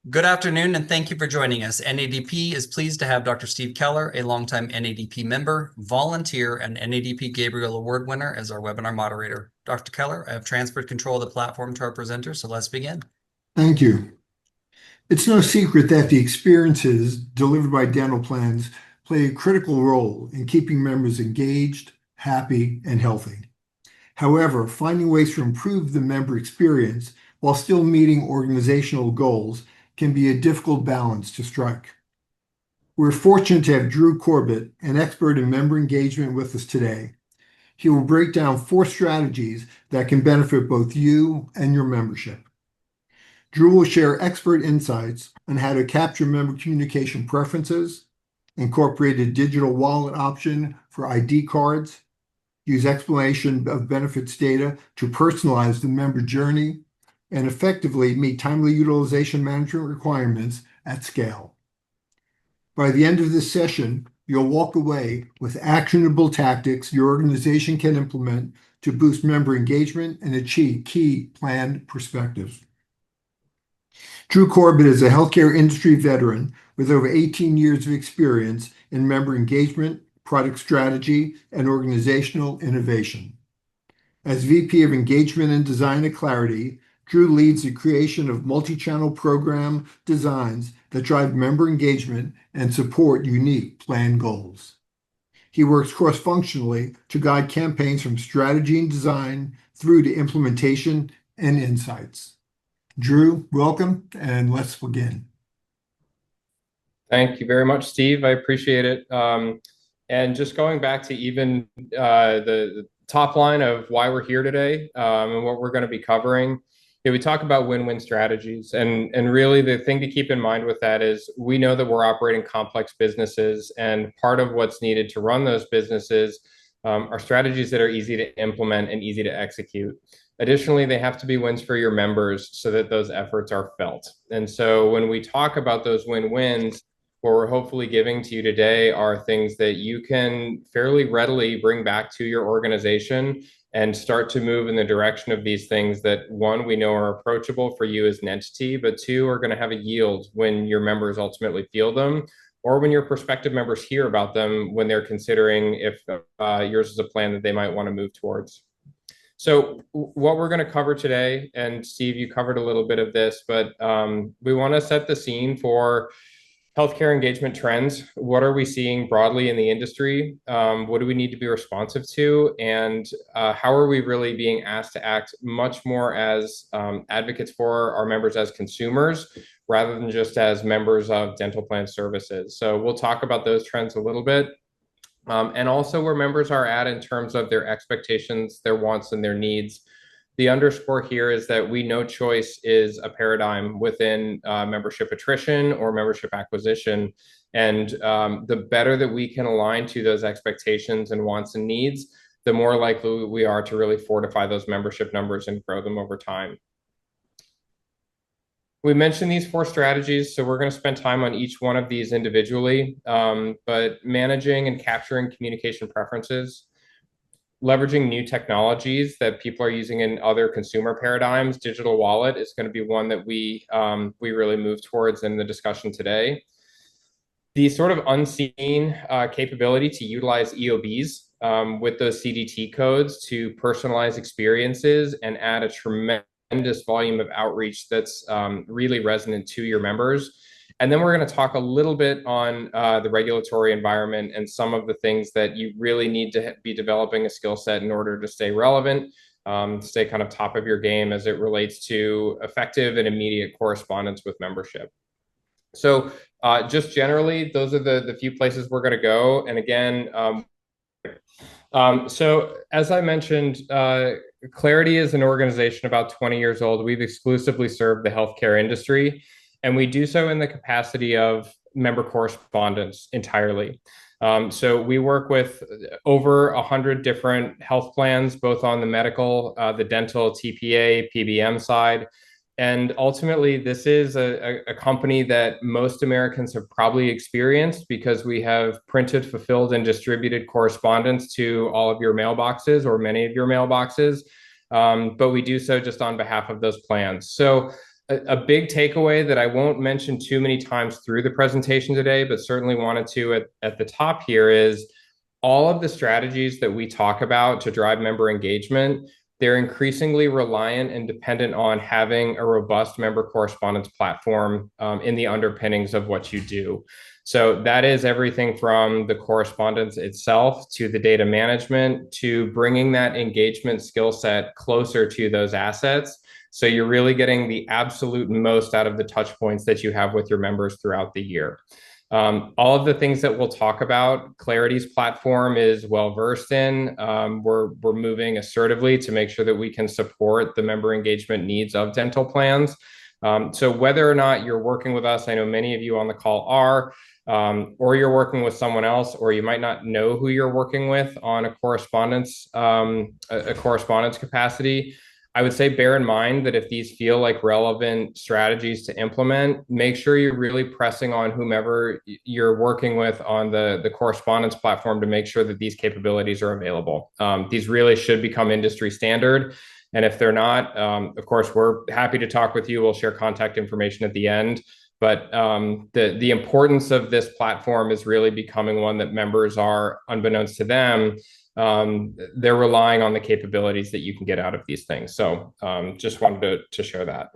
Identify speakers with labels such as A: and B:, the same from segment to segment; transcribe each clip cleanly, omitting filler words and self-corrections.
A: Good afternoon, and thank you for joining us. NADP is pleased to have Dr. Steve Keller, a longtime NADP member, volunteer, and NADP Gabriel Award winner as our webinar moderator. Dr. Keller, I have transferred control of the platform to our presenter, so let's begin.
B: Thank you. It's no secret that the experiences delivered by dental plans play a critical role in keeping members engaged, happy, and healthy. However, finding ways to improve the member experience while still meeting organizational goals can be a difficult balance to strike. We're fortunate to have Drew Corbett, an expert in member engagement, with us today. He will break down 4 strategies that can benefit both you and your membership. Drew will share expert insights on how to capture member communication preferences, incorporate a digital wallet option for ID cards, use explanation of benefits data to personalize the member journey, and effectively meet timely utilization management requirements at scale. By the end of this session, you'll walk away with actionable tactics your organization can implement to boost member engagement and achieve key plan perspectives. Drew Corbett is a healthcare industry veteran with over 18 years of experience in member engagement, product strategy, and organizational innovation. As VP of Engagement and Design at Clarity, Drew leads the creation of multi-channel program designs that drive member engagement and support unique plan goals. He works cross-functionally to guide campaigns from strategy and design through to implementation and insights. Drew, welcome, and let's begin.
C: Thank you very much, Steve. I appreciate it. And just going back to even the top line of why we're here today and what we're going to be covering, we talk about win-win strategies. And really the thing to keep in mind with that is we know that we're operating complex businesses, and part of what's needed to run those businesses are strategies that are easy to implement and easy to execute. Additionally, they have to be wins for your members so that those efforts are felt. And so when we talk about those win-wins, what we're hopefully giving to you today are things that you can fairly readily bring back to your organization and start to move in the direction of these things that, one, we know are approachable for you as an entity, but two, are going to have a yield when your members ultimately feel them, or when your prospective members hear about them when they're considering if yours is a plan that they might want to move towards. So what we're going to cover today, and Steve, you covered a little bit of this, but we want to set the scene for healthcare engagement trends. What are we seeing broadly in the industry? What do we need to be responsive to? And how are we really being asked to act much more as advocates for our members as consumers, rather than just as members of dental plan services? So we'll talk about those trends a little bit. And also where members are at in terms of their expectations, their wants, and their needs. The underscore here is that we know choice is a paradigm within membership attrition or membership acquisition. And the better that we can align to those expectations and wants and needs, the more likely we are to really fortify those membership numbers and grow them over time. We mentioned these 4 strategies, so we're going to spend time on each one of these individually, but managing and capturing communication preferences, leveraging new technologies that people are using in other consumer paradigms. Digital wallet is going to be one that we really move towards in the discussion today. The sort of unseen capability to utilize EOBs with those CDT codes to personalize experiences and add a tremendous volume of outreach that's really resonant to your members. And then we're going to talk a little bit on the regulatory environment and some of the things that you really need to be developing a skill set in order to stay relevant, stay kind of top of your game as it relates to effective and immediate correspondence with membership. So just generally, those are the few places we're going to go. And again, so as I mentioned, Clarity is an organization about 20 years old. We've exclusively served the healthcare industry, and we do so in the capacity of member correspondence entirely. So we work with over 100 different health plans, both on the medical, the dental, TPA, PBM side. And ultimately, this is a company that most Americans have probably experienced because we have printed, fulfilled, and distributed correspondence to all of your mailboxes or many of your mailboxes. But we do so just on behalf of those plans. So a big takeaway that I won't mention too many times through the presentation today, but certainly wanted to at the top here is all of the strategies that we talk about to drive member engagement, they're increasingly reliant and dependent on having a robust member correspondence platform in the underpinnings of what you do. So that is everything from the correspondence itself to the data management to bringing that engagement skill set closer to those assets. So you're really getting the absolute most out of the touch points that you have with your members throughout the year. All of the things that we'll talk about, Clarity's platform is well versed in. We're moving assertively to make sure that we can support the member engagement needs of dental plans. So whether or not you're working with us, I know many of you on the call are, or you're working with someone else, or you might not know who you're working with on a correspondence capacity. I would say bear in mind that if these feel like relevant strategies to implement, make sure you're really pressing on whomever you're working with on the correspondence platform to make sure that these capabilities are available. These really should become industry standard. And if they're not, of course, we're happy to talk with you. We'll share contact information at the end. But the importance of this platform is really becoming one that members are, unbeknownst to them, they're relying on the capabilities that you can get out of these things. So just wanted to share that.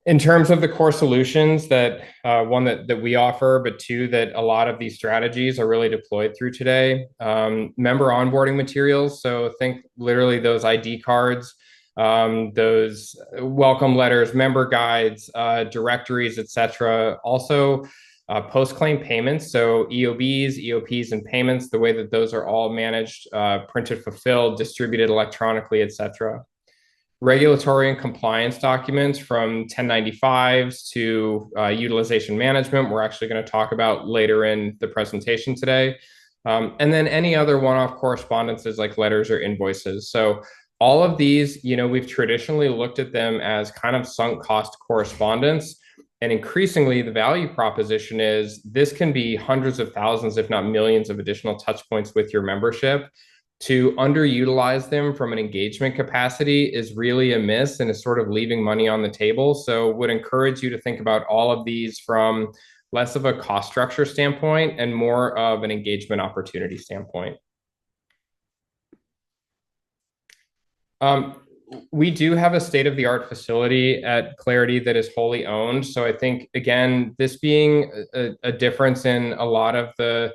C: In terms of the core solutions that one that we offer, but two that a lot of these strategies are really deployed through today, member onboarding materials. So think literally those ID cards, those welcome letters, member guides, directories, etc. Also, post-claim payments, so EOBs, EOPs, and payments, the way that those are all managed, printed, fulfilled, distributed electronically, etc. Regulatory and compliance documents from 1095s to utilization management, we're actually going to talk about later in the presentation today. And then any other one-off correspondences like letters or invoices. So all of these, we've traditionally looked at them as kind of sunk cost correspondence. And increasingly, the value proposition is this can be hundreds of thousands, if not millions, of additional touch points with your membership. To underutilize them from an engagement capacity is really a miss and is sort of leaving money on the table. So would encourage you to think about all of these from less of a cost structure standpoint and more of an engagement opportunity standpoint. We do have a state-of-the-art facility at Clarity that is wholly owned. So I think, again, this being a difference in a lot of the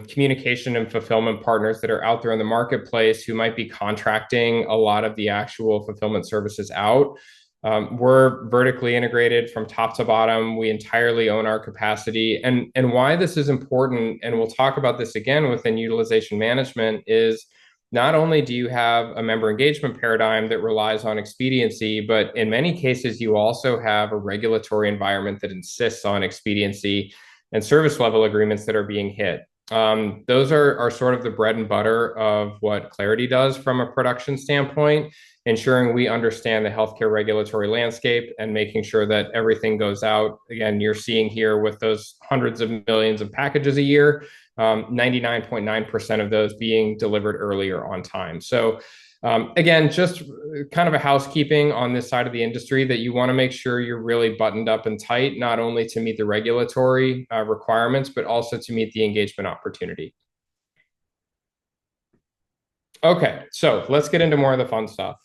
C: communication and fulfillment partners that are out there in the marketplace who might be contracting a lot of the actual fulfillment services out. We're vertically integrated from top to bottom. We entirely own our capacity. And why this is important, and we'll talk about this again within utilization management, is not only do you have a member engagement paradigm that relies on expediency, but in many cases, you also have a regulatory environment that insists on expediency and service level agreements that are being hit. Those are sort of the bread and butter of what Clarity does from a production standpoint, ensuring we understand the healthcare regulatory landscape and making sure that everything goes out. Again, you're seeing here with those hundreds of millions of packages a year, 99.9% of those being delivered earlier on time. So again, just kind of a housekeeping on this side of the industry that you want to make sure you're really buttoned up and tight, not only to meet the regulatory requirements, but also to meet the engagement opportunity. Okay, so let's get into more of the fun stuff.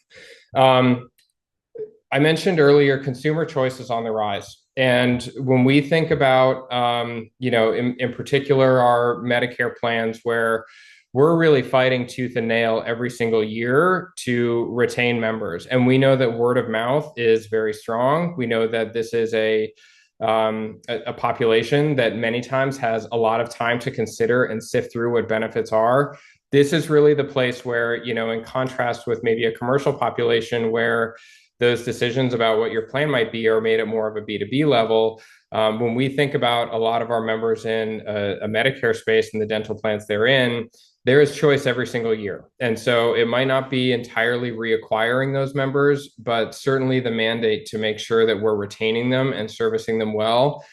C: I mentioned earlier, consumer choice is on the rise. And when we think about, in particular, our Medicare plans where we're really fighting tooth and nail every single year to retain members. And we know that word of mouth is very strong. We know that this is a population that many times has a lot of time to consider and sift through what benefits are. This is really the place where, in contrast with maybe a commercial population where those decisions about what your plan might be are made at more of a B2B level. When we think about a lot of our members in a Medicare space and the dental plans they're in, there is choice every single year. And so it might not be entirely reacquiring those members, but certainly the mandate to make sure that we're retaining them and servicing them well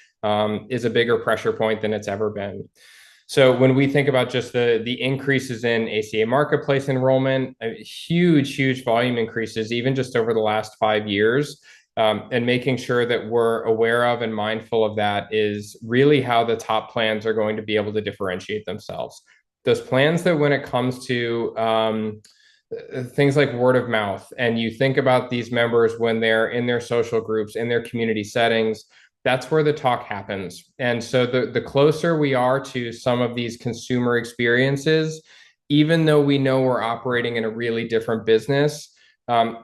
C: is a bigger pressure point than it's ever been. So when we think about just the increases in ACA marketplace enrollment, huge volume increases, even just over the last 5 years, and making sure that we're aware of and mindful of that is really how the top plans are going to be able to differentiate themselves. Those plans that when it comes to things like word of mouth, and you think about these members when they're in their social groups, in their community settings, that's where the talk happens. And so the closer we are to some of these consumer experiences, even though we know we're operating in a really different business,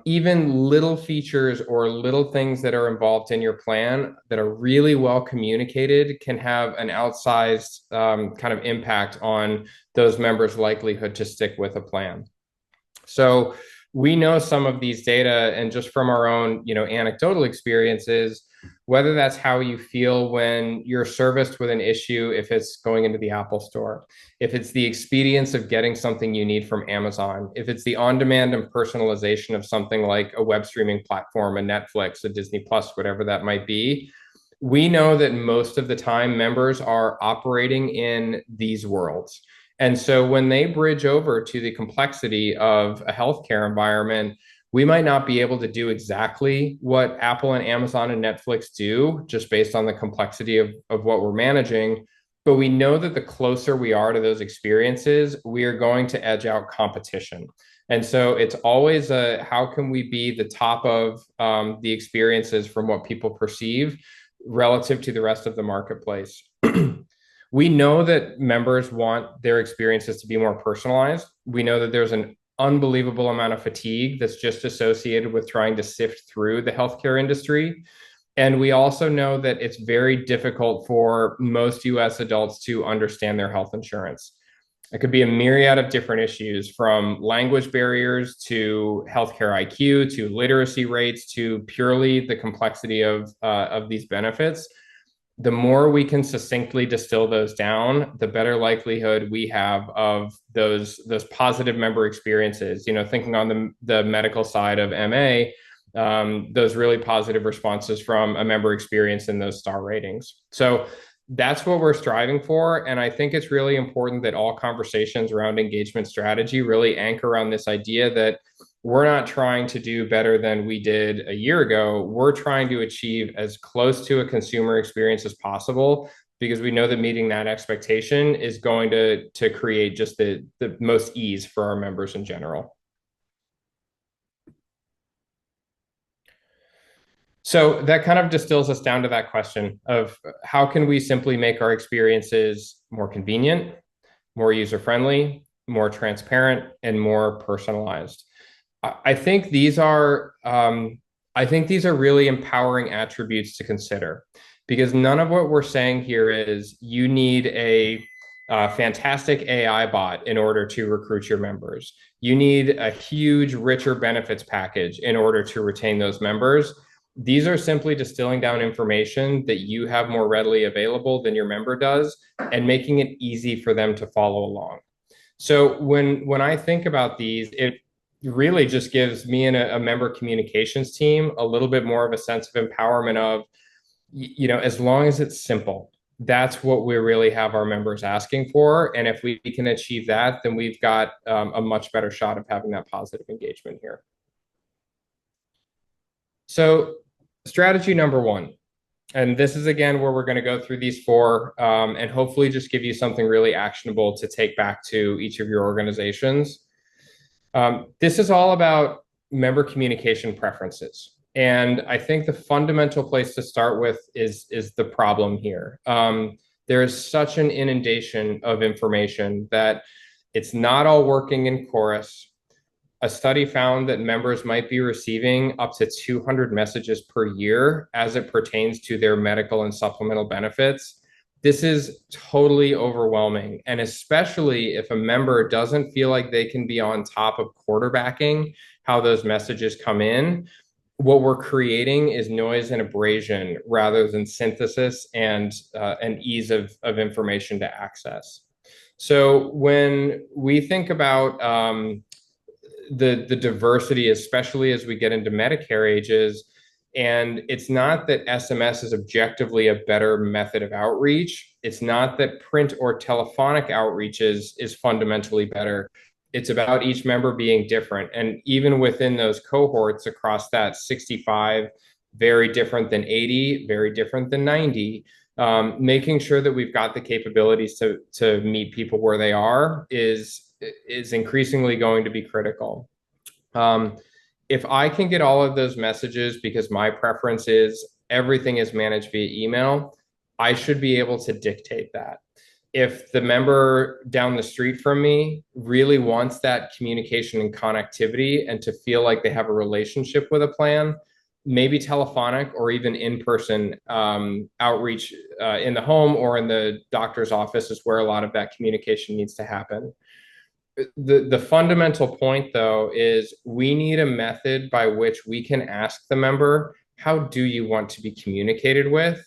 C: even little features or little things that are involved in your plan that are really well communicated can have an outsized kind of impact on those members' likelihood to stick with a plan. So we know some of these data, and just from our own, anecdotal experiences, whether that's how you feel when you're serviced with an issue, if it's going into the Apple Store, if it's the expedience of getting something you need from Amazon, if it's the on-demand and personalization of something like a web streaming platform, a Netflix, a Disney Plus, whatever that might be, we know that most of the time members are operating in these worlds. And so when they bridge over to the complexity of a healthcare environment, we might not be able to do exactly what Apple and Amazon and Netflix do, just based on the complexity of what we're managing. But we know that the closer we are to those experiences, we are going to edge out competition. And so it's always how can we be the top of the experiences from what people perceive relative to the rest of the marketplace. We know that members want their experiences to be more personalized. We know that there's an unbelievable amount of fatigue that's just associated with trying to sift through the healthcare industry. And we also know that it's very difficult for most US adults to understand their health insurance. It could be a myriad of different issues, from language barriers to healthcare IQ to literacy rates to purely the complexity of these benefits. The more we can succinctly distill those down, the better likelihood we have of those positive member experiences. Thinking on the medical side of MA, those really positive responses from a member experience in those star ratings. So that's what we're striving for. And I think it's really important that all conversations around engagement strategy really anchor around this idea that we're not trying to do better than we did a year ago. We're trying to achieve as close to a consumer experience as possible, because we know that meeting that expectation is going to create just the most ease for our members in general. So that kind of distills us down to that question of how can we simply make our experiences more convenient, more user-friendly, more transparent, and more personalized. I think these are really empowering attributes to consider, because none of what we're saying here is you need a fantastic AI bot in order to recruit your members. You need a huge, richer benefits package in order to retain those members. These are simply distilling down information that you have more readily available than your member does, and making it easy for them to follow along. So when I think about these, it really just gives me and a member communications team a little bit more of a sense of empowerment of, as long as it's simple, that's what we really have our members asking for. And if we can achieve that, then we've got a much better shot of having that positive engagement here. So strategy number one, and this is again where we're going to go through these four and hopefully just give you something really actionable to take back to each of your organizations. This is all about member communication preferences. And I think the fundamental place to start with is the problem here. There is such an inundation of information that it's not all working in chorus. A study found that members might be receiving up to 200 messages per year as it pertains to their medical and supplemental benefits. This is totally overwhelming. And especially if a member doesn't feel like they can be on top of quarterbacking how those messages come in, what we're creating is noise and abrasion rather than synthesis and ease of information to access. So when we think about the diversity, especially as we get into Medicare ages, And it's not that SMS is objectively a better method of outreach. It's not that print or telephonic outreach is fundamentally better. It's about each member being different. And even within those cohorts across that 65, very different than 80, very different than 90, making sure that we've got the capabilities to meet people where they are is increasingly going to be critical. If I can get all of those messages, because my preference is everything is managed via email, I should be able to dictate that. If the member down the street from me really wants that communication and connectivity and to feel like they have a relationship with a plan, maybe telephonic or even in-person outreach in the home or in the doctor's office is where a lot of that communication needs to happen. The fundamental point, though, is we need a method by which we can ask the member, how do you want to be communicated with?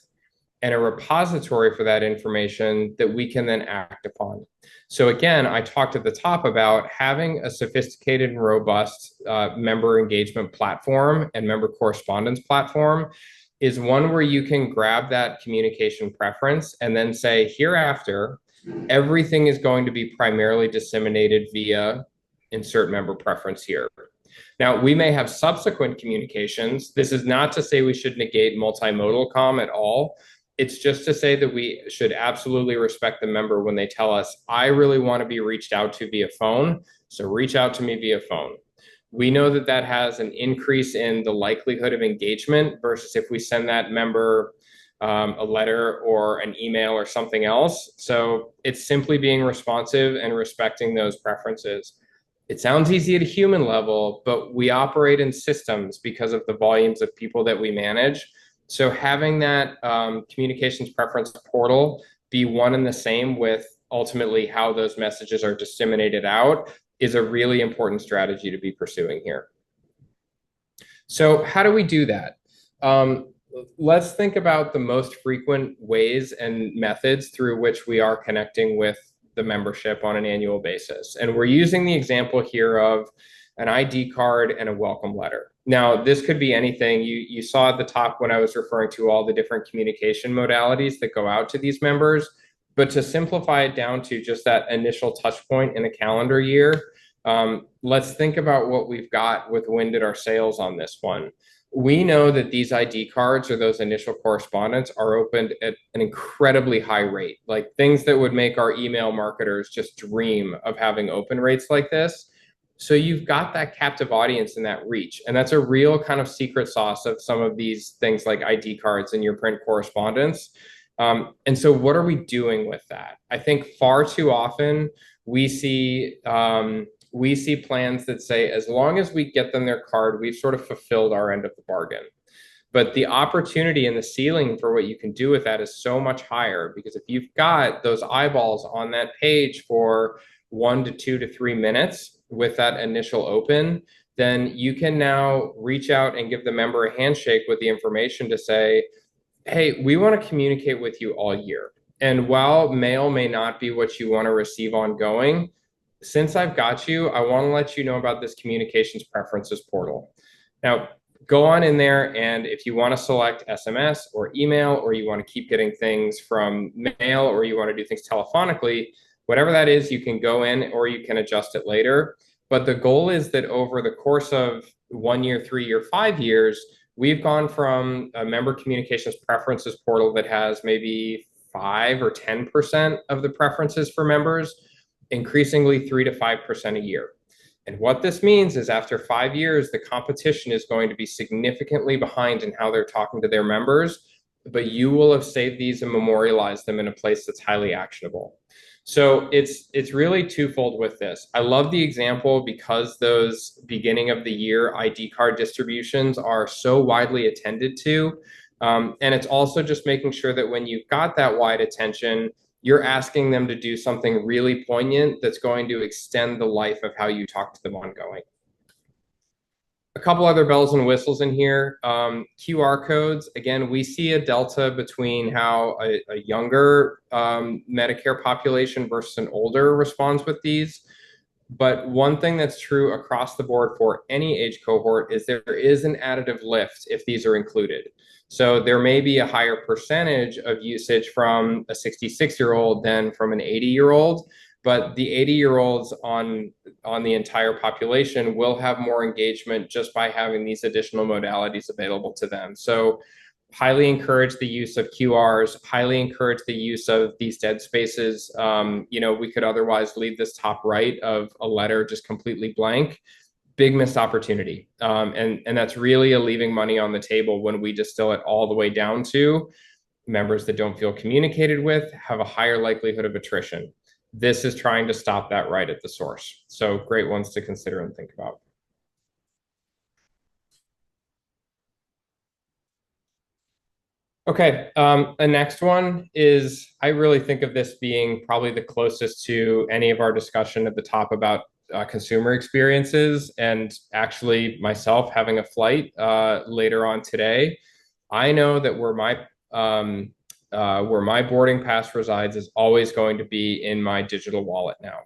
C: And a repository for that information that we can then act upon. So again, I talked at the top about having a sophisticated and robust member engagement platform and member correspondence platform is one where you can grab that communication preference and then say, hereafter, everything is going to be primarily disseminated via insert member preference here. Now, we may have subsequent communications. This is not to say we should negate multimodal comm at all. It's just to say that we should absolutely respect the member when they tell us, I really want to be reached out to via phone, so reach out to me via phone. We know that that has an increase in the likelihood of engagement versus if we send that member a letter or an email or something else. So it's simply being responsive and respecting those preferences. It sounds easy at a human level, but we operate in systems because of the volumes of people that we manage. So having that communications preference portal be one and the same with ultimately how those messages are disseminated out is a really important strategy to be pursuing here. So how do we do that? Let's think about the most frequent ways and methods through which we are connecting with the membership on an annual basis. And we're using the example here of an ID card and a welcome letter. Now, this could be anything. You saw at the top when I was referring to all the different communication modalities that go out to these members. But to simplify it down to just that initial touch point in a calendar year, let's think about what we've got with when did our sales on this one. We know that these ID cards or those initial correspondence are opened at an incredibly high rate, like things that would make our email marketers just dream of having open rates like this. So you've got that captive audience and that reach. And that's a real kind of secret sauce of some of these things like ID cards in your print correspondence. And so what are we doing with that? I think far too often we see plans that say, as long as we get them their card, we've sort of fulfilled our end of the bargain. But the opportunity and the ceiling for what you can do with that is so much higher, because if you've got those eyeballs on that page for 1 to 2 to 3 minutes with that initial open, then you can now reach out and give the member a handshake with the information to say, hey, we want to communicate with you all year. And while mail may not be what you want to receive ongoing, since I've got you, I want to let you know about this communications preferences portal. Now, go on in there, and if you want to select SMS or email, or you want to keep getting things from mail, or you want to do things telephonically, whatever that is, you can go in or you can adjust it later. But the goal is that over the course of 1 year, 3 year, 5 years, we've gone from a member communications preferences portal that has maybe 5 or 10% of the preferences for members, increasingly 3 to 5% a year. And what this means is after 5 years, the competition is going to be significantly behind in how they're talking to their members, but you will have saved these and memorialized them in a place that's highly actionable. So it's really twofold with this. I love the example because those beginning of the year ID card distributions are so widely attended to. And it's also just making sure that when you've got that wide attention, you're asking them to do something really poignant that's going to extend the life of how you talk to them ongoing. A couple other bells and whistles in here. QR codes. Again, we see a delta between how a younger Medicare population versus an older responds with these. But one thing that's true across the board for any age cohort is there is an additive lift if these are included. So there may be a higher percentage of usage from a 66-year-old than from an 80-year-old, but the 80-year-olds on the entire population will have more engagement just by having these additional modalities available to them. So highly encourage the use of QRs, highly encourage the use of these dead spaces. We could otherwise leave this top right of a letter just completely blank. Big missed opportunity. And that's really a leaving money on the table when we distill it all the way down to members that don't feel communicated with have a higher likelihood of attrition. This is trying to stop that right at the source. So great ones to consider and think about. Okay, the next one is, I really think of this being probably the closest to any of our discussion at the top about consumer experiences, and actually myself having a flight later on today. I know that where my boarding pass resides is always going to be in my digital wallet now.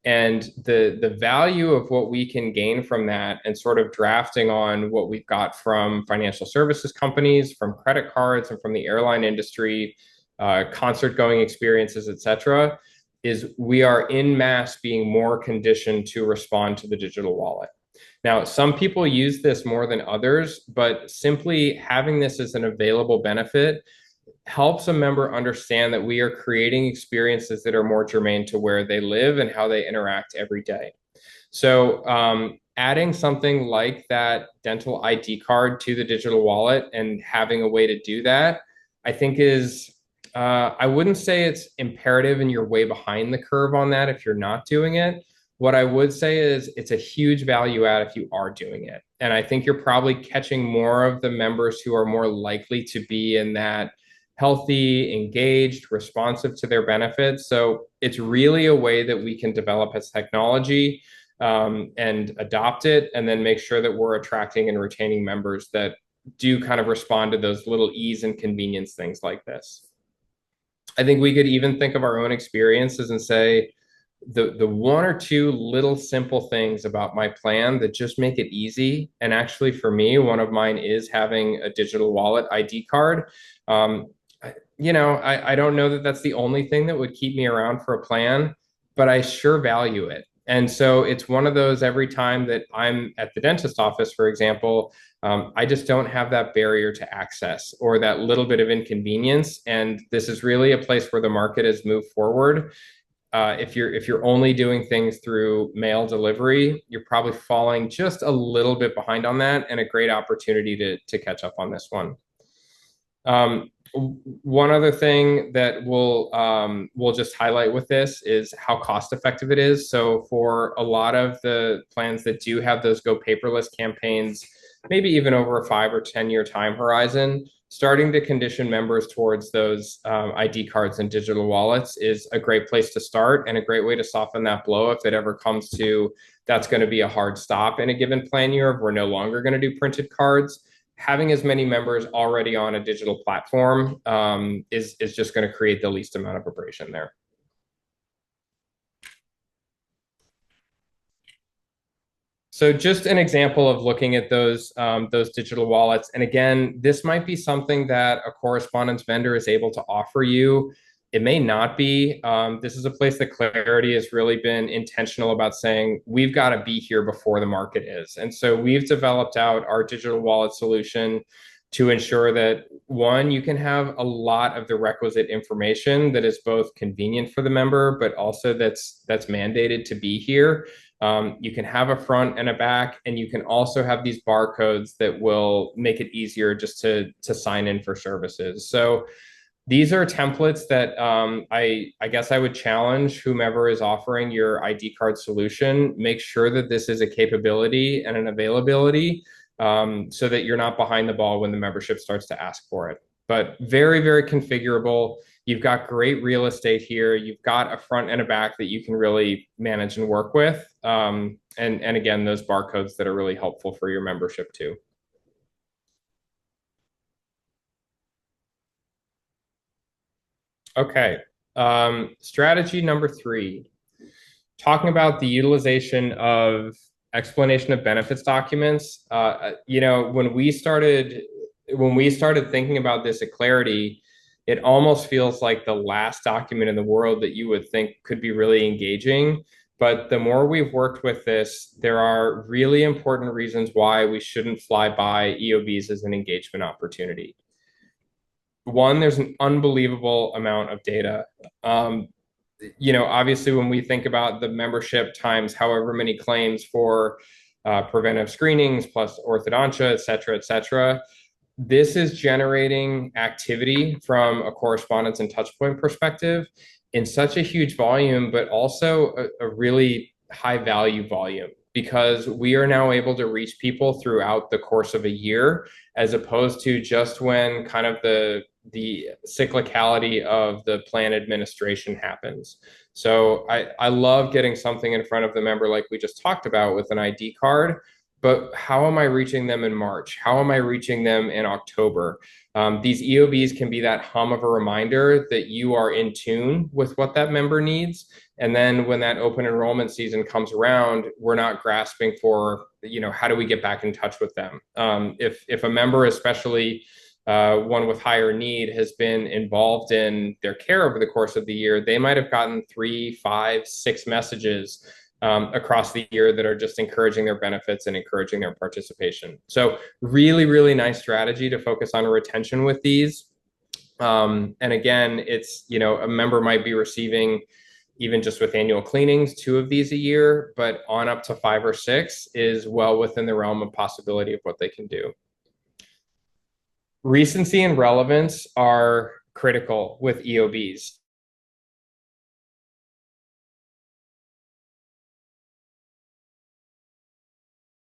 C: And the value of what we can gain from that, and sort of drafting on what we've got from financial services companies, from credit cards, and from the airline industry, concert going experiences, etc., is we are in mass being more conditioned to respond to the digital wallet. Now, some people use this more than others, but simply having this as an available benefit helps a member understand that we are creating experiences that are more germane to where they live and how they interact every day. So adding something like that dental ID card to the digital wallet and having a way to do that, I think is, I wouldn't say it's imperative and you're way behind the curve on that if you're not doing it. What I would say is it's a huge value add if you are doing it. And I think you're probably catching more of the members who are more likely to be in that healthy, engaged, responsive to their benefits. So it's really a way that we can develop as technology and adopt it, and then make sure that we're attracting and retaining members that do kind of respond to those little ease and convenience things like this. I think we could even think of our own experiences and say, the one or two little simple things about my plan that just make it easy. And actually for me, one of mine is having a digital wallet ID card. I don't know that that's the only thing that would keep me around for a plan, but I sure value it. And so it's one of those, every time that I'm at the dentist office, for example, I just don't have that barrier to access or that little bit of inconvenience. And this is really a place where the market has moved forward. If you're only doing things through mail delivery, you're probably falling just a little bit behind on that, and a great opportunity to catch up on this one. One other thing that we'll just highlight with this is how cost effective it is. So for a lot of the plans that do have those go paperless campaigns, maybe even over a 5 or 10 year time horizon, starting to condition members towards those ID cards and digital wallets is a great place to start, and a great way to soften that blow if it ever comes to that's going to be a hard stop in a given plan year if we're no longer going to do printed cards. Having as many members already on a digital platform is just going to create the least amount of abrasion there. So just an example of looking at those digital wallets. And again, this might be something that a correspondence vendor is able to offer you. It may not be. This is a place that Clarity has really been intentional about saying, we've got to be here before the market is. And so we've developed out our digital wallet solution to ensure that, one, you can have a lot of the requisite information that is both convenient for the member, but also that's mandated to be here. You can have a front and a back, and you can also have these barcodes that will make it easier just to sign in for services. So these are templates that I guess I would challenge whomever is offering your ID card solution. Make sure that this is a capability and an availability, so that you're not behind the ball when the membership starts to ask for it. But very, very configurable. You've got great real estate here. You've got a front and a back that you can really manage and work with. And again, those barcodes that are really helpful for your membership too. Okay. Strategy number 3. talking about the utilization of explanation of benefits documents, when we started thinking about this at Clarity, it almost feels like the last document in the world that you would think could be really engaging. But the more we've worked with this, there are really important reasons why we shouldn't fly by EOBs as an engagement opportunity. One, there's an unbelievable amount of data. Obviously, when we think about the membership times however many claims for preventive screenings plus orthodontia, et cetera, this is generating activity from a correspondence and touchpoint perspective in such a huge volume, but also a really high value volume, because we are now able to reach people throughout the course of a year, as opposed to just when kind of the cyclicality of the plan administration happens. So I love getting something in front of the member like we just talked about with an ID card, but how am I reaching them in March? How am I reaching them in October? These EOBs can be that hum of a reminder that you are in tune with what that member needs. And then when that open enrollment season comes around, we're not grasping for, how do we get back in touch with them? If a member, especially one with higher need, has been involved in their care over the course of the year, they might have gotten 3, 5, 6 messages across the year that are just encouraging their benefits and encouraging their participation. So really, really nice strategy to focus on retention with these. And again, it's, a member might be receiving, even just with annual cleanings, 2 of these a year, but on up to 5 or 6 is well within the realm of possibility of what they can do. Recency and relevance are critical with EOBs.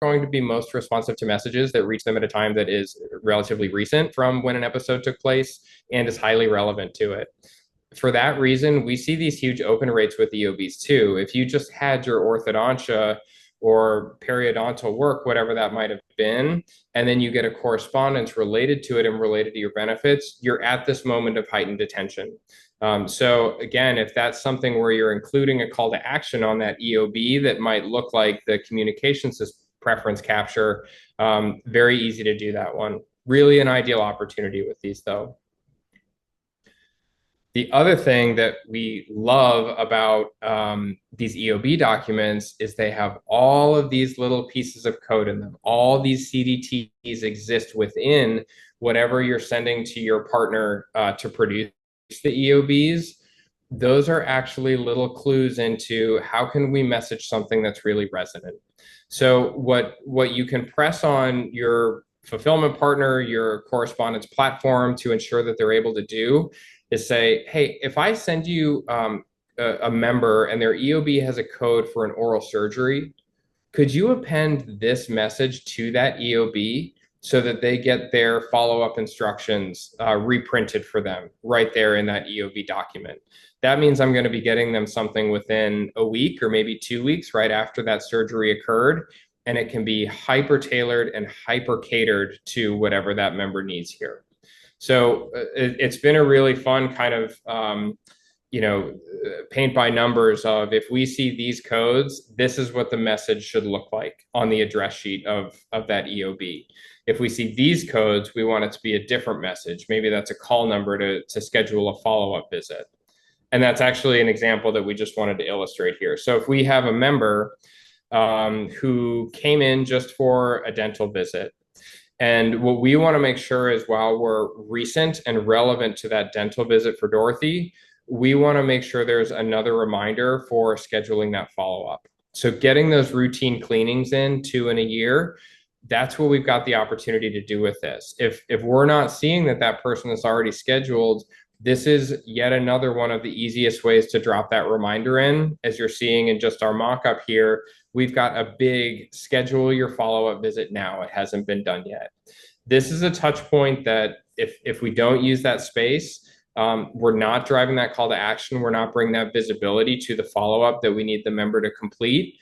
C: Going to be most responsive to messages that reach them at a time that is relatively recent from when an episode took place and is highly relevant to it. For that reason, we see these huge open rates with EOBs too. If you just had your orthodontia or periodontal work, whatever that might have been, and then you get a correspondence related to it and related to your benefits, you're at this moment of heightened attention. So again, if that's something where you're including a call to action on that EOB that might look like the communications preference capture, very easy to do that one. Really an ideal opportunity with these though. The other thing that we love about these EOB documents is they have all of these little pieces of code in them. All these CDTs exist within whatever you're sending to your partner to produce the EOBs. Those are actually little clues into how can we message something that's really resonant. So what you can press on your fulfillment partner, your correspondence platform, to ensure that they're able to do is say, hey, if I send you a member and their EOB has a code for an oral surgery, could you append this message to that EOB so that they get their follow-up instructions reprinted for them right there in that EOB document? That means I'm going to be getting them something within a week or maybe 2 weeks right after that surgery occurred, and it can be hyper tailored and hyper catered to whatever that member needs here. So it's been a really fun kind of, paint by numbers of, if we see these codes, this is what the message should look like on the address sheet of that EOB. If we see these codes, we want it to be a different message. Maybe that's a call number to schedule a follow-up visit. And that's actually an example that we just wanted to illustrate here. So if we have a member who came in just for a dental visit, and what we want to make sure is, while we're recent and relevant to that dental visit for Dorothy, we want to make sure there's another reminder for scheduling that follow-up. So getting those routine cleanings in 2 in a year, that's what we've got the opportunity to do with this. If we're not seeing that person is already scheduled, this is yet another one of the easiest ways to drop that reminder in. As you're seeing in just our mock-up here, we've got a big schedule your follow-up visit now. It hasn't been done yet. This is a touch point that if we don't use that space, we're not driving that call to action. We're not bringing that visibility to the follow-up that we need the member to complete.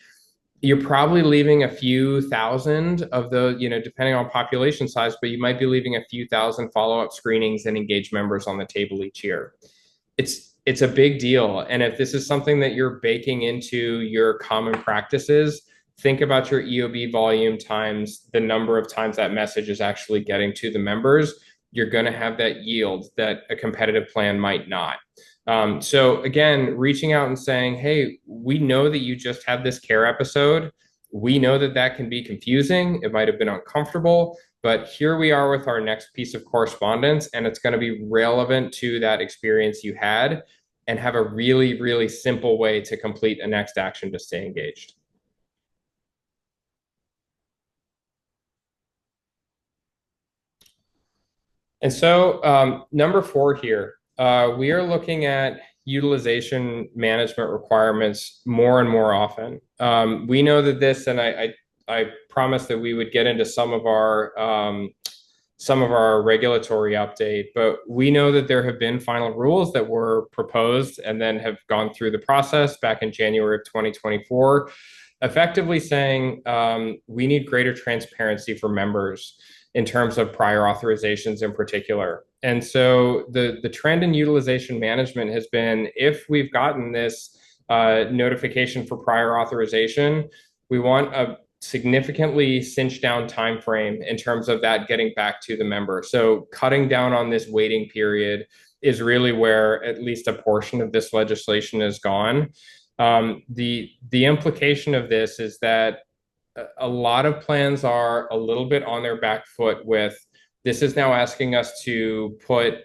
C: You're probably leaving a few thousand of those, depending on population size, but you might be leaving a few thousand follow-up screenings and engaged members on the table each year. It's it's a big deal. And if this is something that you're baking into your common practices, think about your EOB volume times the number of times that message is actually getting to the members. You're going to have that yield that a competitive plan might not. So again, reaching out and saying, hey, we know that you just had this care episode. We know that that can be confusing. It might have been uncomfortable, but here we are with our next piece of correspondence, and it's going to be relevant to that experience you had and have a really, really simple way to complete a next action to stay engaged. And so number 4 here, we are looking at utilization management requirements more and more often. We know that this, and I promised that we would get into some of our regulatory update, but we know that there have been final rules that were proposed and then have gone through the process back in January of 2024, effectively saying we need greater transparency for members in terms of prior authorizations in particular. And so the trend in utilization management has been, if we've gotten this notification for prior authorization, we want a significantly cinched down time frame in terms of that getting back to the member. So cutting down on this waiting period is really where at least a portion of this legislation has gone. The implication of this is that a lot of plans are a little bit on their back foot with this is now asking us to put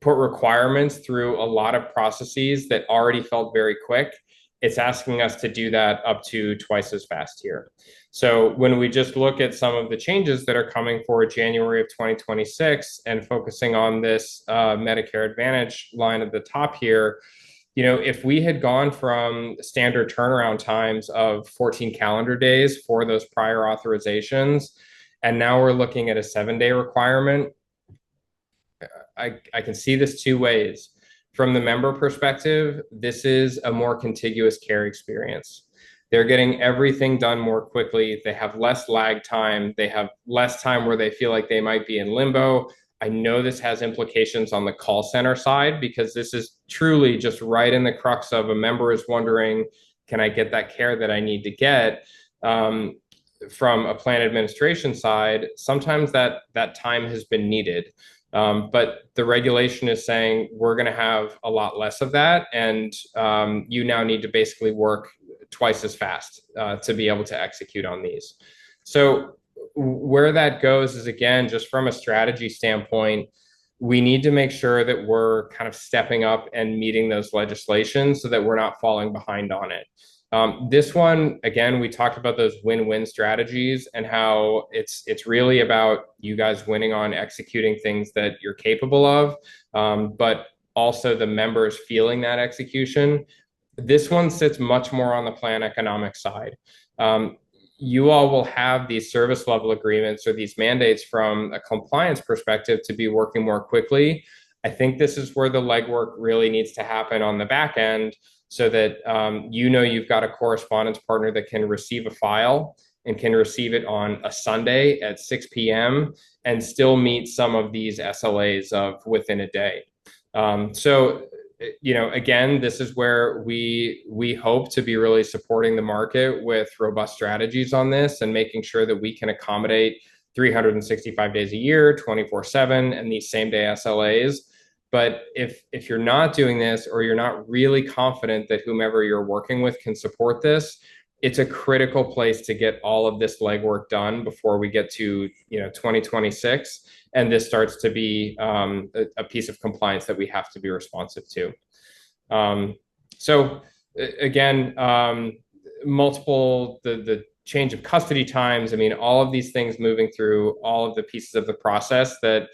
C: requirements through a lot of processes that already felt very quick. It's asking us to do that up to twice as fast here. So when we just look at some of the changes that are coming for January of 2026 and focusing on this Medicare Advantage line at the top here, if we had gone from standard turnaround times of 14 calendar days for those prior authorizations, and now we're looking at a 7-day requirement, I can see this two ways. From the member perspective, this is a more contiguous care experience. They're getting everything done more quickly. They have less lag time. They have less time where they feel like they might be in limbo. I know this has implications on the call center side because this is truly just right in the crux of a member is wondering, can I get that care that I need to get? From a plan administration side, sometimes that time has been needed. But the regulation is saying we're going to have a lot less of that, and you now need to basically work twice as fast to be able to execute on these. So where that goes is, again, just from a strategy standpoint, we need to make sure that we're kind of stepping up and meeting those legislations so that we're not falling behind on it. This one, again, we talked about those win-win strategies and how it's really about you guys winning on executing things that you're capable of, but also the members feeling that execution. This one sits much more on the plan economic side. You all will have these service level agreements or these mandates from a compliance perspective to be working more quickly. I think this is where the legwork really needs to happen on the back end so that you've got a correspondence partner that can receive a file and can receive it on a Sunday at 6 p.m. and still meet some of these SLAs of within a day. Again, this is where we hope to be really supporting the market with robust strategies on this and making sure that we can accommodate 365 days a year, 24/7, and these same day SLAs. But if you're not doing this or you're not really confident that whomever you're working with can support this, it's a critical place to get all of this legwork done before we get to 2026, and this starts to be a piece of compliance that we have to be responsive to. Again, the change of custody times. I mean, all of these things moving through all of the pieces of the process that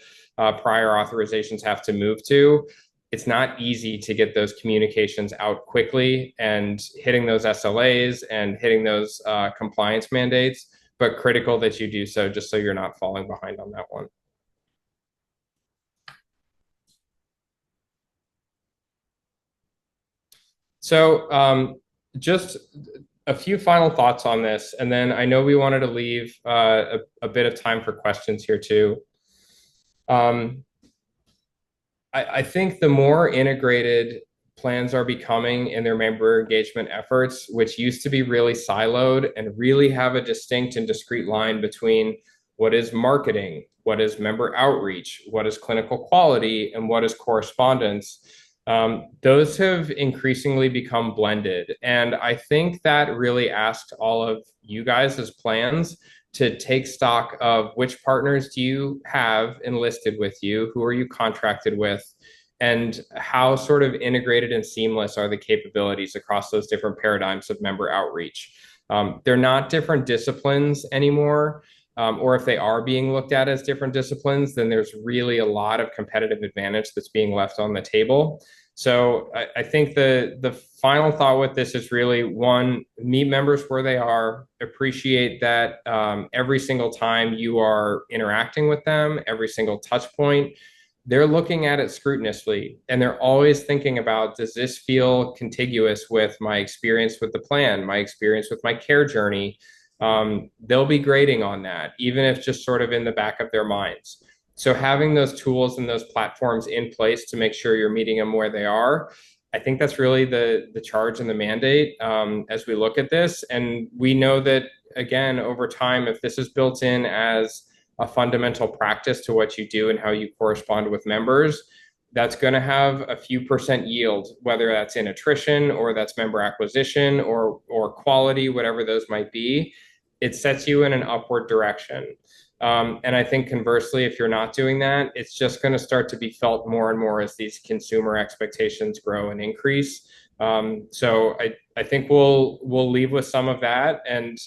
C: prior authorizations have to move to. It's not easy to get those communications out quickly and hitting those SLAs and hitting those compliance mandates, but critical that you do so just so you're not falling behind on that one. So just a few final thoughts on this, and then I know we wanted to leave a bit of time for questions here too. I think the more integrated plans are becoming in their member engagement efforts, which used to be really siloed and really have a distinct and discrete line between what is marketing, what is member outreach, what is clinical quality, and what is correspondence. Those have increasingly become blended. And I think that really asked all of you guys as plans to take stock of which partners do you have enlisted with you, who are you contracted with, and how sort of integrated and seamless are the capabilities across those different paradigms of member outreach. They're not different disciplines anymore, or if they are being looked at as different disciplines, then there's really a lot of competitive advantage that's being left on the table. So I think the final thought with this is really one, meet members where they are, appreciate that every single time you are interacting with them, every single touch point, they're looking at it scrupulously and they're always thinking about, does this feel contiguous with my experience with the plan, my experience with my care journey? They'll be grading on that, even if just sort of in the back of their minds. So having those tools and those platforms in place to make sure you're meeting them where they are, I think that's really the charge and the mandate as we look at this. And we know that, again, over time, if this is built in as a fundamental practice to what you do and how you correspond with members, that's going to have a few percent yield, whether that's in attrition or that's member acquisition or quality, whatever those might be. It sets you in an upward direction. And I think conversely, if you're not doing that, it's just going to start to be felt more and more as these consumer expectations grow and increase. So I think we'll leave with some of that. And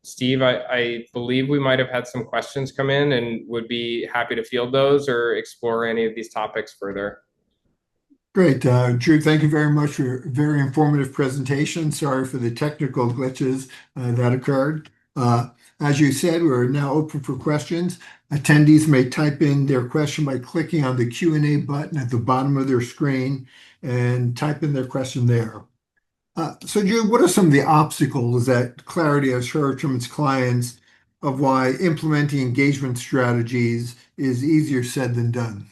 C: Steve, I believe we might have had some questions come in and would be happy to field those or explore any of these topics further.
B: Great. Drew, thank you very much for a very informative presentation. Sorry for the technical glitches that occurred. As you said, we're now open for questions. Attendees may type in their question by clicking on the Q&A button at the bottom of their screen and type in their question there. So Drew, what are some of the obstacles that Clarity has heard from its clients of why implementing engagement strategies is easier said than done?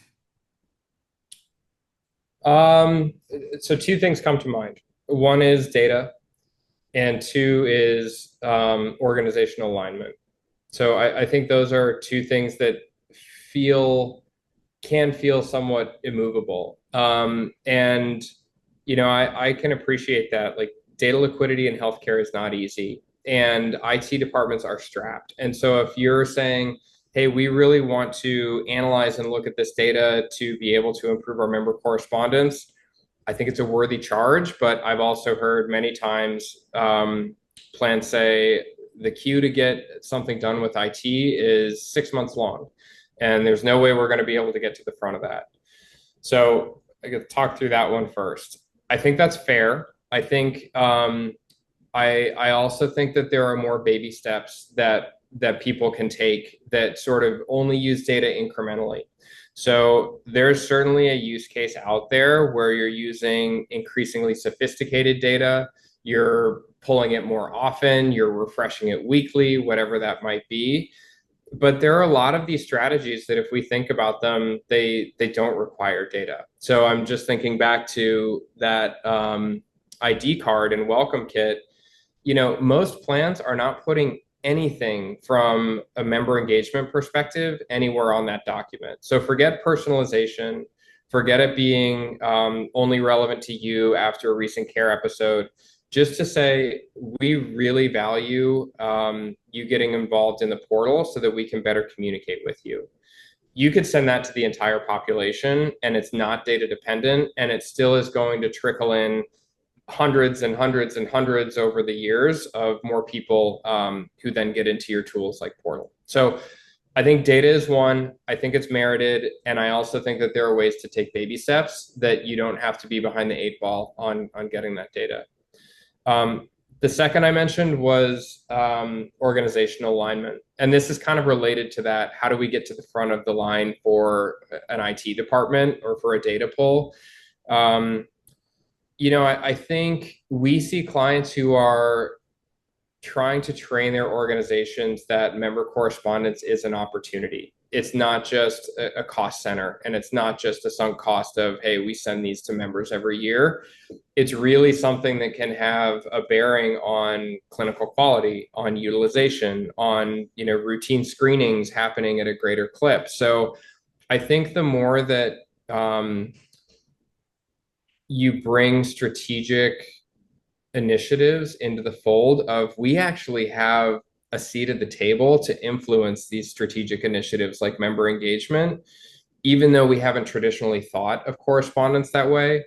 C: So two things come to mind. One is data, and two is organizational alignment. So I think those are two things that can feel somewhat immovable. And I can appreciate that. Like, data liquidity in healthcare is not easy, and IT departments are strapped. And so if you're saying, hey, we really want to analyze and look at this data to be able to improve our member correspondence, I think it's a worthy charge. But I've also heard many times plans say the queue to get something done with IT is 6 months long, and there's no way we're going to be able to get to the front of that. So I could talk through that one first. I think that's fair. I think I also think that there are more baby steps that people can take that sort of only use data incrementally. So there's certainly a use case out there where you're using increasingly sophisticated data, you're pulling it more often, you're refreshing it weekly, whatever that might be. But there are a lot of these strategies that if we think about them, they don't require data. So I'm just thinking back to that ID card and welcome kit. Most plans are not putting anything from a member engagement perspective anywhere on that document. So forget personalization, forget it being only relevant to you after a recent care episode. Just to say, we really value you getting involved in the portal so that we can better communicate with you. You could send that to the entire population and it's not data dependent, and it still is going to trickle in hundreds and hundreds and hundreds over the years of more people who then get into your tools like portal. So I think data is one. I think it's merited. And I also think that there are ways to take baby steps that you don't have to be behind the 8 ball on getting that data. The second I mentioned was organizational alignment. And this is kind of related to that. How do we get to the front of the line for an IT department or for a data pull? I think we see clients who are trying to train their organizations that member correspondence is an opportunity. it's not just a cost center, and it's not just a sunk cost of, hey, we send these to members every year. It's really something that can have a bearing on clinical quality, on utilization, on, routine screenings happening at a greater clip. So I think the more that you bring strategic initiatives into the fold of, we actually have a seat at the table to influence these strategic initiatives like member engagement, even though we haven't traditionally thought of correspondence that way.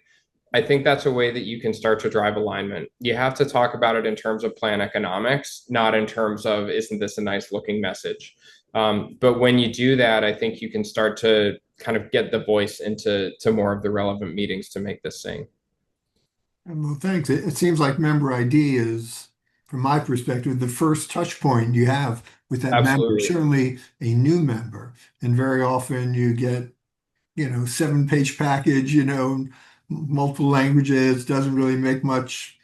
C: I think that's a way that you can start to drive alignment. You have to talk about it in terms of plan economics, not in terms of, isn't this a nice looking message? But when you do that, I think you can start to kind of get the voice into more of the relevant meetings to make this sing.
B: Well, thanks. It seems like member ID is, from my perspective, the first touch point you have with that member,
C: Absolutely.
B: certainly a new member. And very often you get, 7-page package, multiple languages, doesn't really make much,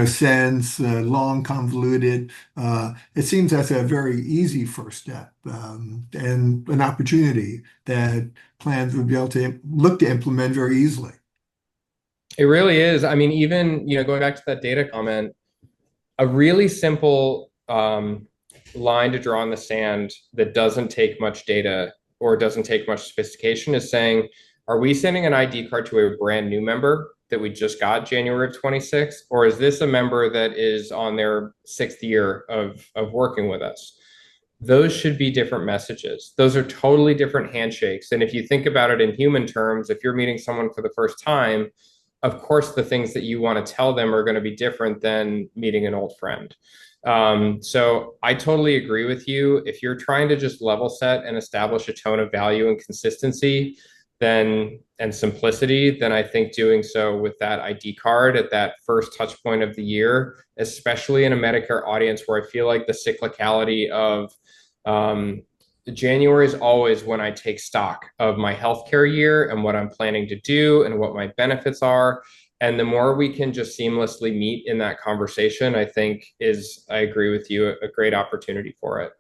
B: sense, long, convoluted. It seems that's a very easy first step, and an opportunity that plans would be able to look to implement very easily.
C: It really is. I mean, even, going back to that data comment, a really simple line to draw in the sand that doesn't take much data or doesn't take much sophistication is saying, are we sending an ID card to a brand new member that we just got January of 26, or is this a member that is on their 6th year of working with us? Those should be different messages. Those are totally different handshakes. And if you think about it in human terms, if you're meeting someone for the first time, of course, the things that you want to tell them are going to be different than meeting an old friend. So I totally agree with you. If you're trying to just level set and establish a tone of value and consistency, and simplicity, then I think doing so with that ID card at that first touch point of the year, especially in a Medicare audience where I feel like the cyclicality of January is always when I take stock of my healthcare year and what I'm planning to do and what my benefits are. And the more we can just seamlessly meet in that conversation, I think I agree with you, a great opportunity for it.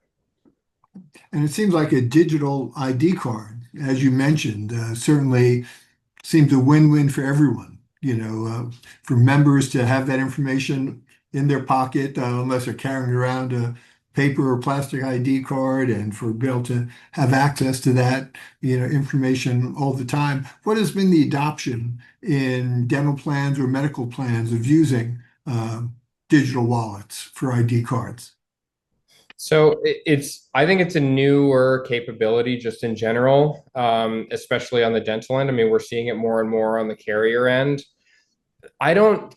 B: And it seems like a digital ID card, as you mentioned, certainly seems a win-win for everyone. For members to have that information in their pocket, unless they're carrying around a paper or plastic ID card, and for be able to have access to that, information all the time. What has been the adoption in dental plans or medical plans of using digital wallets for ID cards?
C: So I think it's a newer capability just in general, especially on the dental end. I mean, we're seeing it more and more on the carrier end.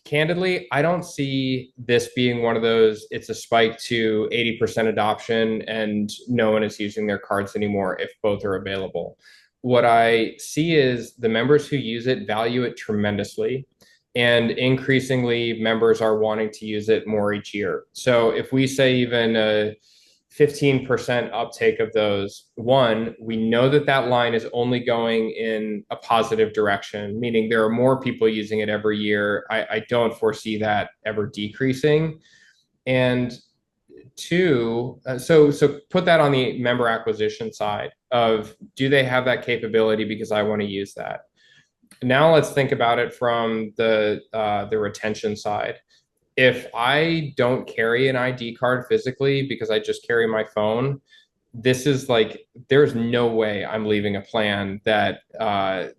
C: Candidly, I don't see this being one of those, it's a spike to 80% adoption and no one is using their cards anymore if both are available. What I see is the members who use it value it tremendously. And increasingly, members are wanting to use it more each year. So if we say even a 15% uptake of those, one, we know that that line is only going in a positive direction, meaning there are more people using it every year. I don't foresee that ever decreasing. And two, so put that on the member acquisition side of, do they have that capability because I want to use that? Now let's think about it from the retention side. If I don't carry an ID card physically because I just carry my phone, this is like, there's no way I'm leaving a plan that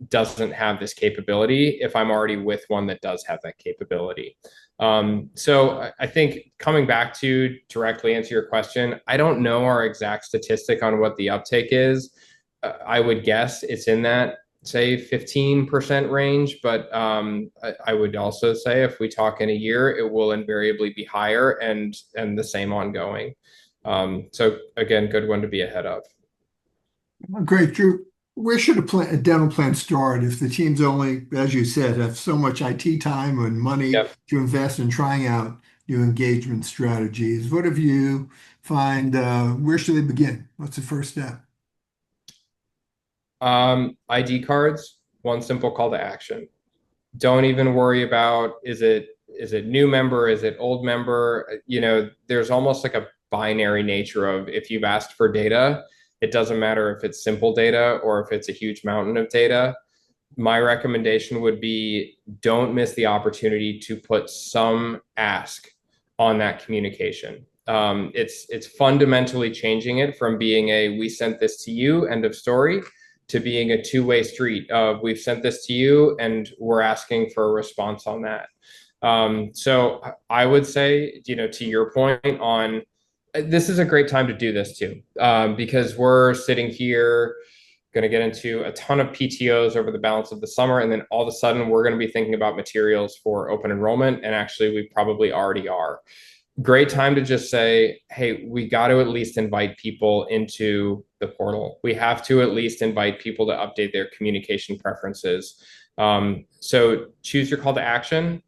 C: doesn't have this capability if I'm already with one that does have that capability. So I think coming back to directly answer your question, I don't know our exact statistic on what the uptake is. I would guess it's in that, say, 15% range, but I would also say if we talk in a year, it will invariably be higher and the same ongoing. So again, good one to be ahead of.
B: Great, Drew. Where should a dental plan start if the teams only, as you said, have so much IT time and money
C: Yep.
B: to invest in trying out new engagement strategies? What have you find? Where should they begin? What's the first step?
C: ID cards, one simple call to action. Don't even worry about, is it new member, is it old member? There's almost like a binary nature of, if you've asked for data, It doesn't matter if it's simple data or if it's a huge mountain of data. My recommendation would be don't miss the opportunity to put some ask on that communication. It's fundamentally changing it from being a we sent this to you, end of story, to being a two-way street of we've sent this to you and we're asking for a response on that. So I would say, to your point on this is a great time to do this too, because we're sitting here going to get into a ton of PTOs over the balance of the summer. And then all of a sudden, we're going to be thinking about materials for open enrollment. And actually, we probably already are. Great time to just say, hey, we got to at least invite people into the portal. We have to at least invite people to update their communication preferences. So choose your call to action.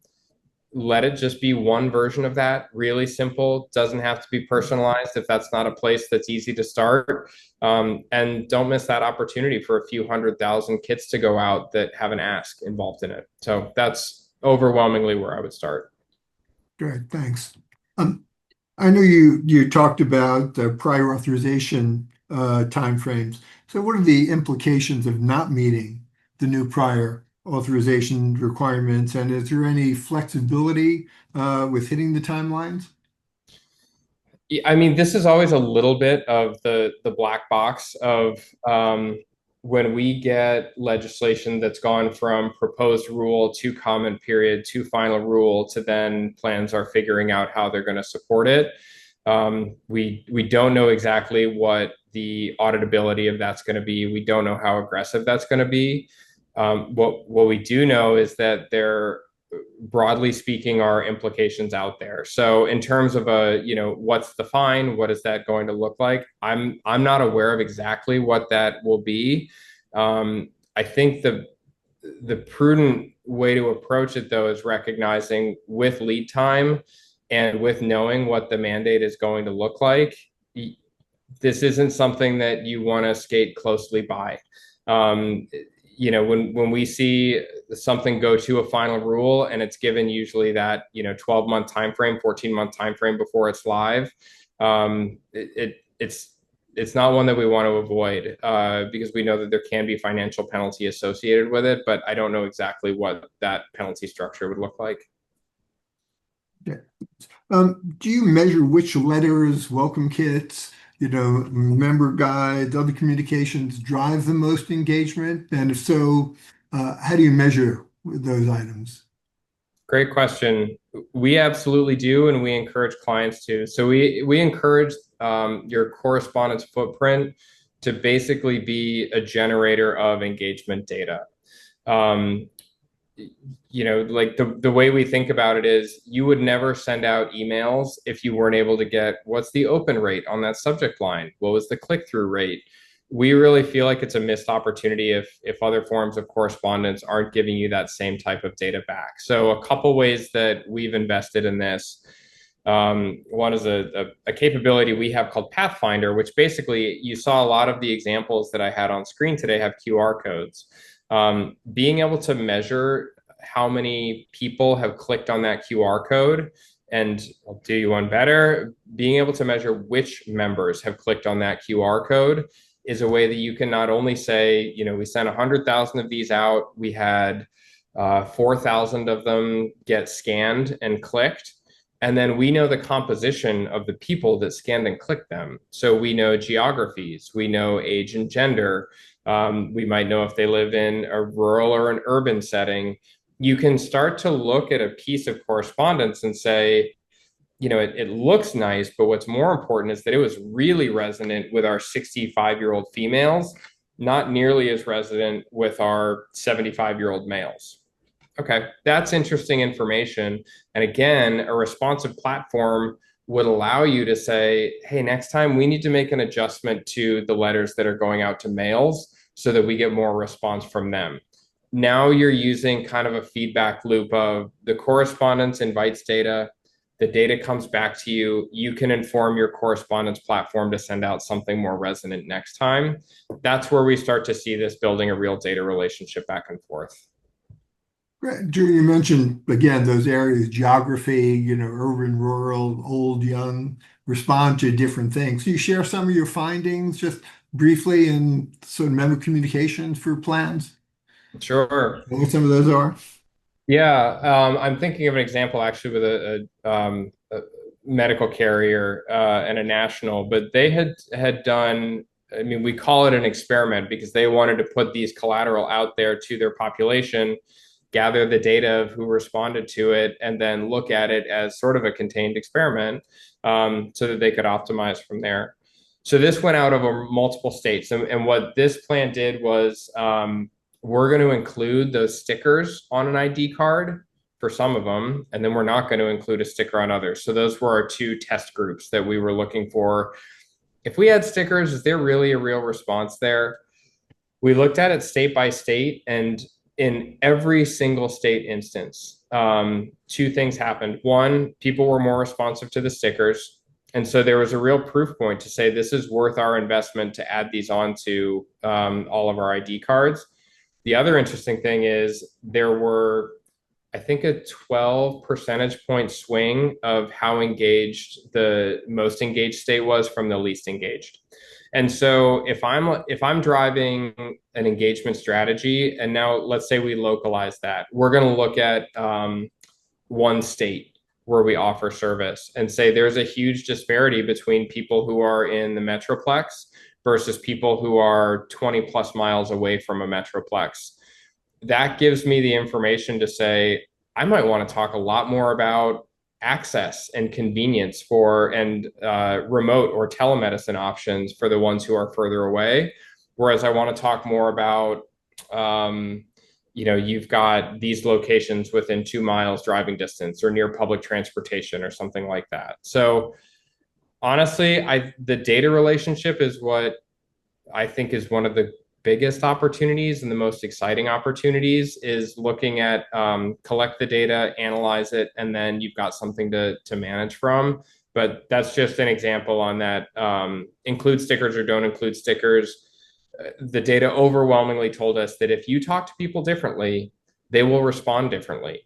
C: Let it just be one version of that, really simple, doesn't have to be personalized if that's not a place that's easy to start. And don't miss that opportunity for a few 100,000 kits to go out that have an ask involved in it. So that's overwhelmingly where I would start.
B: Great, thanks. I know you talked about the prior authorization timeframes. So what are the implications of not meeting the new prior authorization requirements? And is there any flexibility with hitting the timelines?
C: I mean, this is always a little bit of the black box of when we get legislation that's gone from proposed rule to comment period to final rule to then plans are figuring out how they're going to support it. We don't know exactly what the auditability of that's going to be. We don't know how aggressive that's going to be. What we do know is that there, broadly speaking, are implications out there. So in terms of what's the fine? What is that going to look like? I'm not aware of exactly what that will be. I think the prudent way to approach it, though, is recognizing with lead time and with knowing what the mandate is going to look like, this isn't something that you want to skate closely by. When we see something go to a final rule and it's given usually that 12-month time frame, 14-month time frame before it's live, it's not one that we want to avoid because we know that there can be financial penalty associated with it, but I don't know exactly what that penalty structure would look like.
B: Yeah. Do you measure which letters, welcome kits, member guides, other communications drive the most engagement? And if so, how do you measure those items?
C: Great question. We absolutely do, and we encourage clients to. So we encourage your correspondence footprint to basically be a generator of engagement data. Like the way we think about it is you would never send out emails if you weren't able to get what's the open rate on that subject line? What was the click-through rate? We really feel like it's a missed opportunity if other forms of correspondence aren't giving you that same type of data back. So a couple ways that we've invested in this. One is a capability we have called Pathfinder, which basically you saw a lot of the examples that I had on screen today have QR codes. Being able to measure how many people have clicked on that QR code, and I'll do you one better, being able to measure which members have clicked on that QR code is a way that you can not only say, we sent 100,000 of these out, we had 4,000 of them get scanned and clicked, and then we know the composition of the people that scanned and clicked them. So we know geographies, we know age and gender, we might know if they live in a rural or an urban setting. You can start to look at a piece of correspondence and say, it looks nice, but what's more important is that it was really resonant with our 65-year-old females, not nearly as resonant with our 75-year-old males. Okay, that's interesting information. And again, a responsive platform would allow you to say, hey, next time we need to make an adjustment to the letters that are going out to males so that we get more response from them. Now you're using kind of a feedback loop of the correspondence invites data, the data comes back to you, you can inform your correspondence platform to send out something more resonant next time. That's where we start to see this building a real data relationship back and forth.
B: Drew, you mentioned, again, those areas, geography, urban, rural, old, young, respond to different things. Can you share some of your findings just briefly in sort of member communications for plans?
C: Sure.
B: What some of those are?
C: Yeah, I'm thinking of an example actually with a medical carrier and a national, but they had done. I mean, we call it an experiment because they wanted to put these collateral out there to their population, gather the data of who responded to it, and then look at it as sort of a contained experiment, so that they could optimize from there. So this went out over multiple states, and what this plan did was. We're going to include those stickers on an ID card for some of them, and then we're not going to include a sticker on others. So those were our two test groups that we were looking for. If we had stickers, is there really a real response there? We looked at it state by state, and in every single state instance, two things happened. One, people were more responsive to the stickers. And so there was a real proof point to say this is worth our investment to add these onto all of our ID cards. The other interesting thing is there were, I think, a 12 percentage point swing of how engaged the most engaged state was from the least engaged. And so if I'm driving an engagement strategy, and now let's say we localize that, we're going to look at one state where we offer service and say there's a huge disparity between people who are in the metroplex versus people who are 20 plus miles away from a metroplex. That gives me the information to say, I might want to talk a lot more about access and convenience for and remote or telemedicine options for the ones who are further away. Whereas I want to talk more about, you've got these locations within 2 miles driving distance or near public transportation or something like that. So honestly, the data relationship is what I think is one of the biggest opportunities and the most exciting opportunities is looking at collect the data, analyze it, and then you've got something to manage from. But that's just an example on that. Include stickers or don't include stickers. The data overwhelmingly told us that if you talk to people differently, they will respond differently.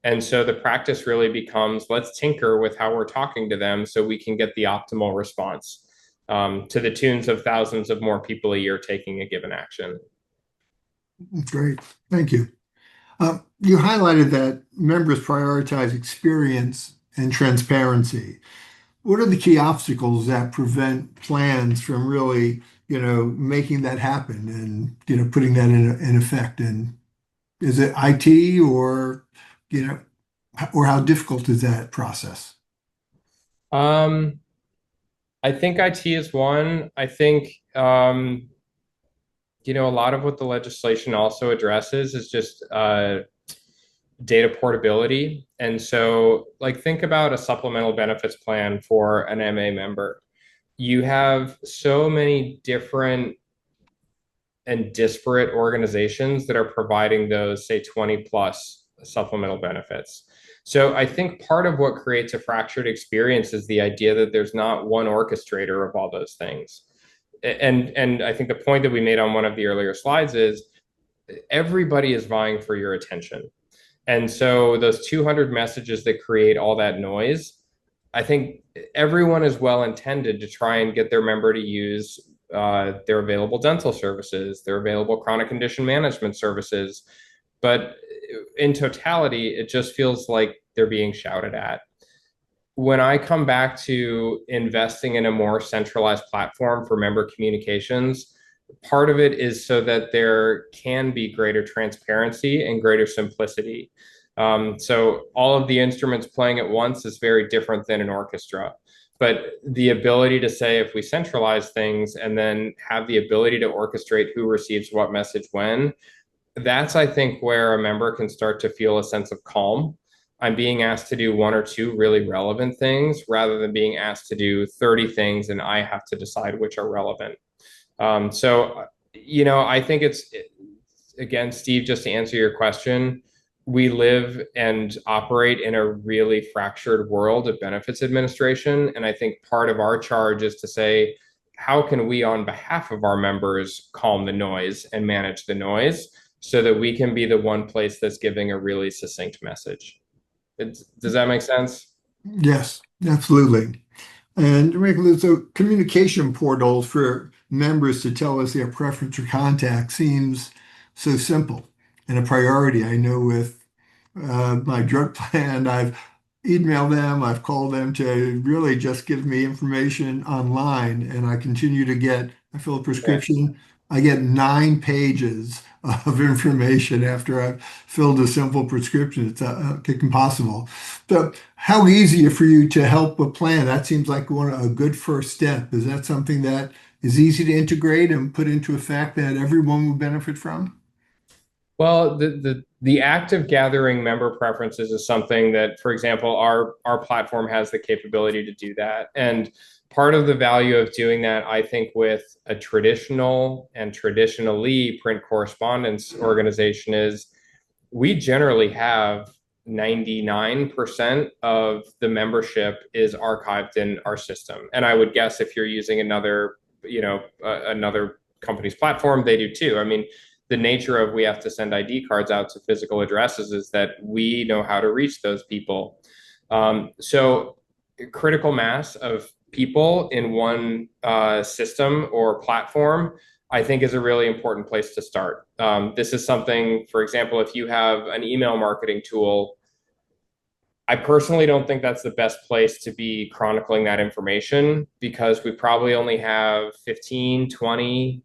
C: And so the practice really becomes let's tinker with how we're talking to them so we can get the optimal response. To the tunes of thousands of more people a year taking a given action.
B: Great, thank you. You highlighted that members prioritize experience and transparency. What are the key obstacles that prevent plans from really, making that happen and, putting that in effect? And is it IT or how difficult is that process?
C: I think IT is one. I think, a lot of what the legislation also addresses is just data portability. And so, like, think about a supplemental benefits plan for an MA member. You have so many different and disparate organizations that are providing those, say, 20 plus supplemental benefits. So I think part of what creates a fractured experience is the idea that there's not one orchestrator of all those things. And I think the point that we made on one of the earlier slides is everybody is vying for your attention. And so those 200 messages that create all that noise, I think everyone is well intended to try and get their member to use their available dental services, their available chronic condition management services. But in totality, it just feels like they're being shouted at. When I come back to investing in a more centralized platform for member communications, part of it is so that there can be greater transparency and greater simplicity. So all of the instruments playing at once is very different than an orchestra. But the ability to say, if we centralize things and then have the ability to orchestrate who receives what message when, that's, I think, where a member can start to feel a sense of calm. I'm being asked to do one or two really relevant things rather than being asked to do 30 things and I have to decide which are relevant. I think again, Steve, just to answer your question, we live and operate in a really fractured world of benefits administration. And I think part of our charge is to say, how can we, on behalf of our members, calm the noise and manage the noise so that we can be the one place that's giving a really succinct message? Does that make sense?
B: Yes, absolutely. And so communication portals for members to tell us their preference or contact seems so simple and a priority. I know with my drug plan, I've emailed them, I've called them to really just give me information online, and I fill a
C: Yeah.
B: prescription, I get 9 pages of information after I've filled a simple prescription. It's impossible. So, how easy for you to help a plan? That seems like a good first step. Is that something that is easy to integrate and put into effect that everyone would benefit from?
C: Well, the act of gathering member preferences is something that, for example, our platform has the capability to do that. And part of the value of doing that, I think, with a traditional and traditionally print correspondence organization is we generally have 99% of the membership is archived in our system. And I would guess if you're using another company's platform, they do too. I mean, the nature of we have to send ID cards out to physical addresses is that we know how to reach those people. So critical mass of people in one system or platform, I think, is a really important place to start. This is something, for example, if you have an email marketing tool, I personally don't think that's the best place to be chronicling that information because we probably only have 15, 20%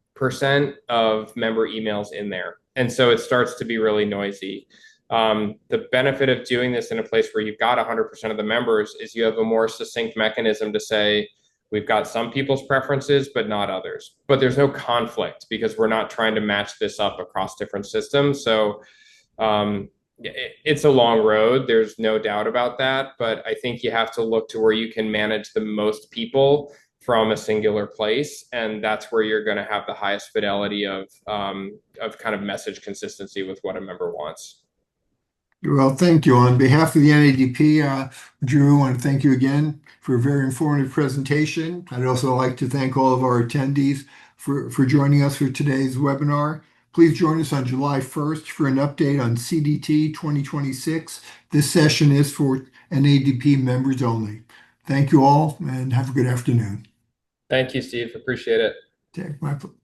C: of member emails in there. And so it starts to be really noisy. The benefit of doing this in a place where you've got 100% of the members is you have a more succinct mechanism to say, we've got some people's preferences, but not others. But there's no conflict because we're not trying to match this up across different systems. So it's a long road. There's no doubt about that. But I think you have to look to where you can manage the most people from a singular place. And that's where you're going to have the highest fidelity of kind of message consistency with what a member wants.
B: Well, thank you. On behalf of the NADP, Drew, I want to thank you again for a very informative presentation. I'd also like to thank all of our attendees for joining us for today's webinar. Please join us on July 1st for an update on CDT 2026. This session is for NADP members only. Thank you all and have a good afternoon.
C: Thank you, Steve. Appreciate it.
B: Okay, my pleasure.